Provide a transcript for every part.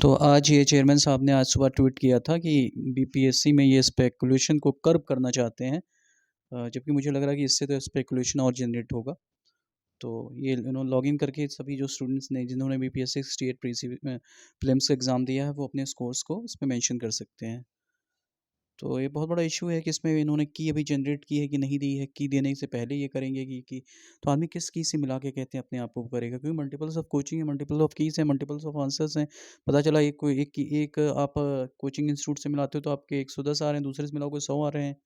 तो आज ये चेयरमैन साहब ने आज सुबह ट्वीट किया था कि बीपीएससी में ये स्पेकुलेशन को कर्ब करना चाहते हैं। जबकि मुझे लग रहा है कि इससे तो स्पेकुलेशन और जनरेट होगा। तो ये लॉगिन करके सभी जो स्टूडेंट्स ने जिन्होंने बीपीएससी स्टेट प्रीलिम्स का एग्ज़ाम दिया है वो अपने स्कोर्स को इसमें मेंशन कर सकते हैं। तो ये बहुत बड़ा इशू है कि इसमें इन्होंने की अभी जनरेट की है कि नहीं दी है, की देने से पहले ये करेंगे कि तो आदमी किस की से मिला के कहते हैं अपने आप को करेगा, क्योंकि मल्टीपल्स ऑफ कोचिंग है, मल्टीपल ऑफ कीज़ हैं, मल्टीपल्स ऑफ आंसर्स हैं। पता चला एक आप कोचिंग इंस्टीट्यूट से मिलाते हो तो आपके 110 आ रहे हैं, दूसरे से मिलाओगे 100 आ रहे हैं।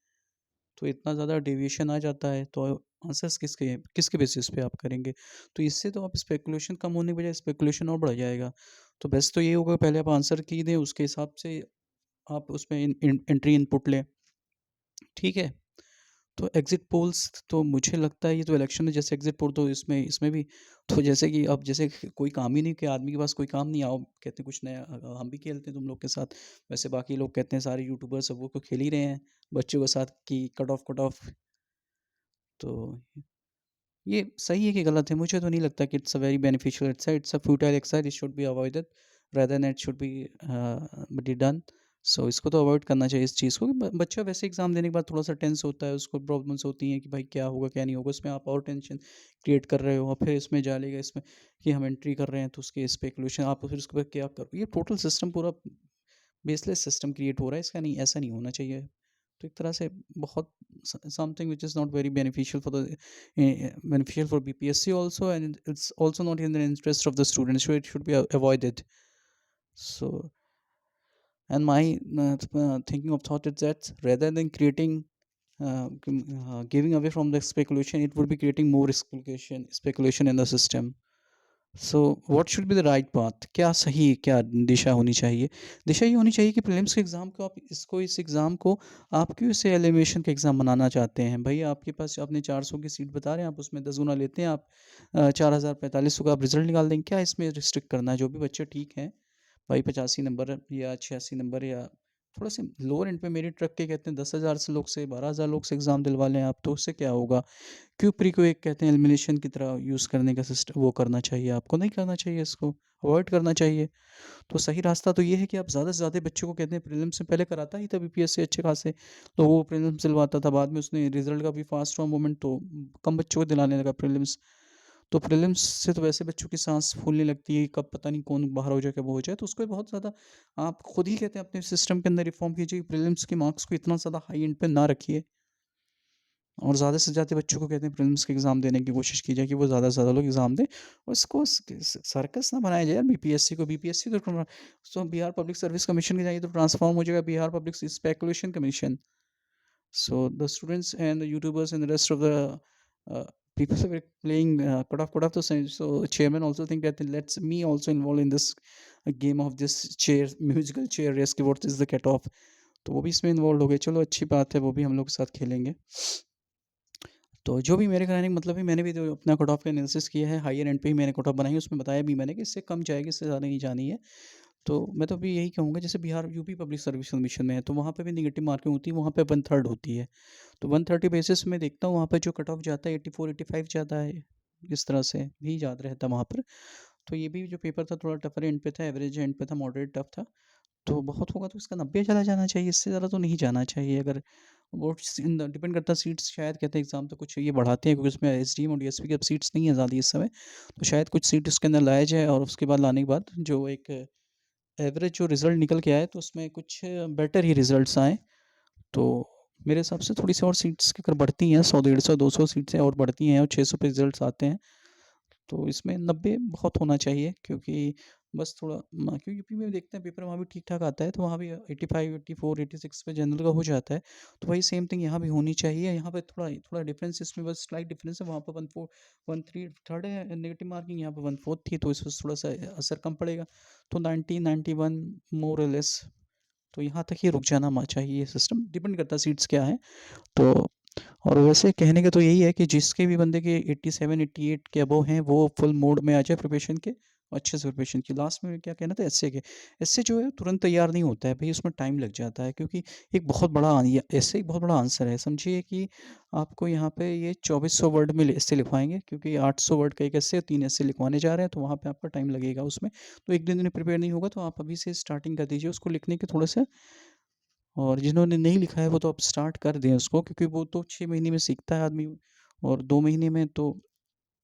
तो इतना ज़्यादा डेविएशन आ जाता है, तो आंसर्स किसके बेसिस पे आप करेंगे? तो इससे तो आप स्पेकुलेशन कम होने की बजाय स्पेकुलेशन और बढ़ जाएगा। तो बेस्ट तो ये होगा पहले आप आंसर की दें, उसके हिसाब से आप उसमें एंट्री इनपुट लें। ठीक है? तो एग्ज़िट पोल्स तो मुझे लगता है ये तो इलेक्शन में जैसे एग्ज़िट पोल, तो इसमें इसमें भी तो जैसे कि अब जैसे कोई काम ही नहीं, कि आदमी के पास कोई काम नहीं, आओ कहते हैं कुछ नया, हम भी खेलते हैं तुम लोग के साथ। वैसे बाकी लोग कहते हैं सारे यूट्यूबर्स सब वो तो खेल ही रहे हैं बच्चों के साथ कि कट ऑफ। तो ये सही है कि गलत है? मुझे तो नहीं लगता कि it's a very beneficial exercise, it's a futile exercise, it should be avoided rather than it should be be done. So इसको तो अवॉइड करना चाहिए इस चीज़ को, कि बच्चा वैसे एग्ज़ाम देने के बाद थोड़ा-सा टेंस होता है, उसको प्रॉब्लम्स होती हैं कि भाई क्या होगा, क्या नहीं होगा, उसमें आप और टेंशन क्रिएट कर रहे हो और फिर इसमें डालेगा इसमें कि हम एंट्री कर रहे हैं तो उसके स्पेकुलेशन आप फिर उसके बाद क्या करो? ये टोटल सिस्टम पूरा बेसलेस सिस्टम क्रिएट हो रहा है, इसका नहीं, ऐसा नहीं होना चाहिए। तो एक तरह से बहुत something which is not very beneficial for the beneficial for BPSC also, and it's also not in the interest of the students, so it should be avoided. So, and my thinking of thought is that rather than creating giving away from the speculation, it would be creating more speculation in the system. So what should be the right path? क्या सही, क्या दिशा होनी चाहिए? दिशा ये होनी चाहिए कि prelims के एग्ज़ाम को आप इस एग्ज़ाम को आप क्यों इसे एलिमिनेशन का एग्ज़ाम बनाना चाहते हैं? भई आपके पास आपने 400 की सीट बता रहे हैं, आप उसमें 10 गुना लेते हैं, आप 4045 का आप रिज़ल्ट निकाल देंगे। क्या इसमें रिस्ट्रिक्ट करना है? जो भी बच्चे ठीक हैं, भाई 85 नंबर या 86 नंबर या थोड़ा से लोअर एंड पे मेरिट रख के कहते हैं 10,000 से लोग से 12,000 लोग से एग्ज़ाम दिलवा लें आप, तो उससे क्या होगा? क्यों प्री को एक कहते हैं एलिमिनेशन की तरह यूज़ करने का सिस्टम वो करना चाहिए आपको, नहीं करना चाहिए इसको, अवॉइड करना चाहिए। तो सही रास्ता तो ये है कि आप ज़्यादा से ज़्यादा बच्चों को कहते हैं प्रीलिम्स से पहले कराता ही था बीपीएससी अच्छे खासे, तो वो प्रीलिम्स दिलवाता था, बाद में उसने रिज़ल्ट का भी फास्ट हुआ मूवमेंट तो कम बच्चों को दिलाने लगा प्रीलिम्स। तो प्रीलिम्स से तो वैसे बच्चों की साँस फूलने लगती है, कब पता नहीं कौन बाहर हो जाए, कब वो हो जाए, तो उसको बहुत ज़्यादा आप खुद ही कहते हैं अपने सिस्टम के अंदर रिफ़ॉर्म कीजिए, प्रीलिम्स के मार्क्स को इतना ज़्यादा हाई एंड पे ना रखिए। और ज़्यादा से ज़्यादा बच्चों को कहते हैं प्रीलिम्स के एग्ज़ाम देने की कोशिश की जाए कि वो ज़्यादा से ज़्यादा लोग एग्ज़ाम दें और इसको सर्कस ना बनाया जाए यार बीपीएससी को। बीपीएससी तो बिहार पब्लिक सर्विस कमीशन के जाइए तो ट्रांसफॉर्म हो जाएगा Bihar public speculation commission. So the students and the YouTubers and the rest of the people were playing cut off the same. So chairman also think that let's me also involve in this game of this chair musical chair race. कि what is the cut off? तो वो भी इसमें involve हो गए। चलो अच्छी बात है, वो भी हम लोग के साथ खेलेंगे। तो जो भी मेरे कहने का मतलब है, मैंने भी तो अपना कट ऑफ का एनालिसिस किया है, हायर एंड पे ही मैंने कट ऑफ बनाई है, उसमें बताया भी मैंने कि इससे कम जाएगी, इससे ज़्यादा नहीं जानी है। तो मैं तो अभी यही कहूँगा, जैसे Bihar UP public service commission में है तो वहाँ पे भी नेगेटिव मार्किंग होती है, वहाँ पे 1/3 होती है। तो 130 बेसिस में देखता हूँ वहाँ पे जो कट ऑफ जाता है 84-85 जाता है, इस तरह से भी याद रहता है वहाँ पर। तो ये भी जो पेपर था थोड़ा टफर एंड पे था, एवरेज एंड पे था, मॉडरेट टफ था। तो बहुत होगा तो इसका 90 चला जाना चाहिए, इससे ज़्यादा तो नहीं जाना चाहिए। अगर वो डिपेंड करता है सीट्स, शायद कहते हैं एग्ज़ाम तो कुछ ये बढ़ाते हैं, क्योंकि उसमें एसडीएम और डीएसपी की अब सीट्स नहीं है ज़्यादा इस समय, तो शायद कुछ सीट उसके अंदर लाया जाए और उसके बाद लाने के बाद जो एक एवरेज जो रिज़ल्ट निकल के आए तो उसमें कुछ बेटर ही रिज़ल्ट्स आएँ। तो मेरे हिसाब से थोड़ी सी और सीट्स अगर बढ़ती हैं, 100 150 200 सीट्स और बढ़ती हैं और 600 पे रिज़ल्ट्स आते हैं, तो इसमें 90 बहुत होना चाहिए, क्योंकि बस थोड़ा क्योंकि यूपी में देखते हैं पेपर वहाँ भी ठीक-ठाक आता है, तो वहाँ भी 85, 84, 86 पे जनरल का हो जाता है। तो वही सेम थिंग यहाँ भी होनी चाहिए। यहाँ पे थोड़ा थोड़ा डिफरेंस, इसमें बस स्लाइट डिफरेंस है, वहाँ पे 1-3 है नेगेटिव मार्किंग, यहाँ पे 1/4 थी, तो इसमें थोड़ा-सा असर कम पड़ेगा। तो 90, 91 मोर और लेस, तो यहाँ तक ही रुक जाना चाहिए ये सिस्टम, डिपेंड करता है सीट्स क्या हैं। तो और वैसे कहने का तो यही है कि जिसके भी बंदे के 87, 88 के अबव हैं, वो फुल मोड में आ जाए प्रिपरेशन के, अच्छे से प्रिपरेशन की। लास्ट में क्या कहना था एस्से के, एस्से जो है तुरंत तैयार नहीं होता है भई, उसमें टाइम लग जाता है क्योंकि एक बहुत बड़ा ये एस्से एक बहुत बड़ा आंसर है। समझिए कि आपको यहाँ पे ये 2400 वर्ड में एस्से लिखवाएँगे क्योंकि 800 वर्ड का एक एस्से, 3 एस्से लिखवाने जा रहे हैं, तो वहाँ पे आपका टाइम लगेगा उसमें। तो 1 दिन में प्रिपेयर नहीं होगा, तो आप अभी से स्टार्टिंग कर दीजिए उसको लिखने के थोड़े से। और जिन्होंने नहीं लिखा है वो तो अब स्टार्ट कर दें उसको, क्योंकि वो तो 6 महीने में सीखता है आदमी, और 2 महीने में तो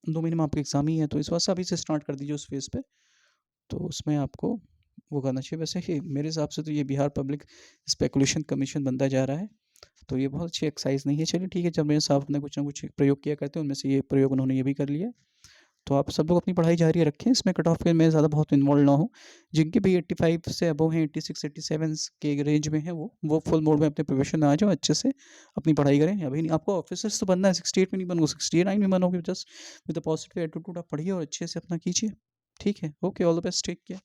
2 महीने में आपका एग्ज़ाम ही है, तो इस वजह से अभी से स्टार्ट कर दीजिए उस फ़ेज़ पे। तो उसमें आपको वो करना चाहिए। वैसे ही मेरे हिसाब से तो ये बिहार पब्लिक स्पेकुलेशन कमीशन बनता जा रहा है, तो ये बहुत अच्छी एक्सरसाइज़ नहीं है। चलिए ठीक है, जब मेरे साहब ने कुछ ना कुछ प्रयोग किया करते हैं, उनमें से ये प्रयोग उन्होंने ये भी कर लिया है। तो आप सब लोग अपनी पढ़ाई जारी रखें, इसमें कट ऑफ में ज़्यादा बहुत इन्वॉल्व ना हों। जिनके भी 85 से अबव हैं, 86, 87 के रेंज में हैं वो फुल मोड में अपने प्रिपरेशन में आ जाओ, अच्छे से अपनी पढ़ाई करें। अभी नहीं, आपको ऑफिसर्स तो बनना है, 68 में नहीं बनोगे, 69 में बनोगे। Just with a positive attitude आप पढ़िए और अच्छे से अपना कीजिए। ठीक है? Okay, all the best, take care.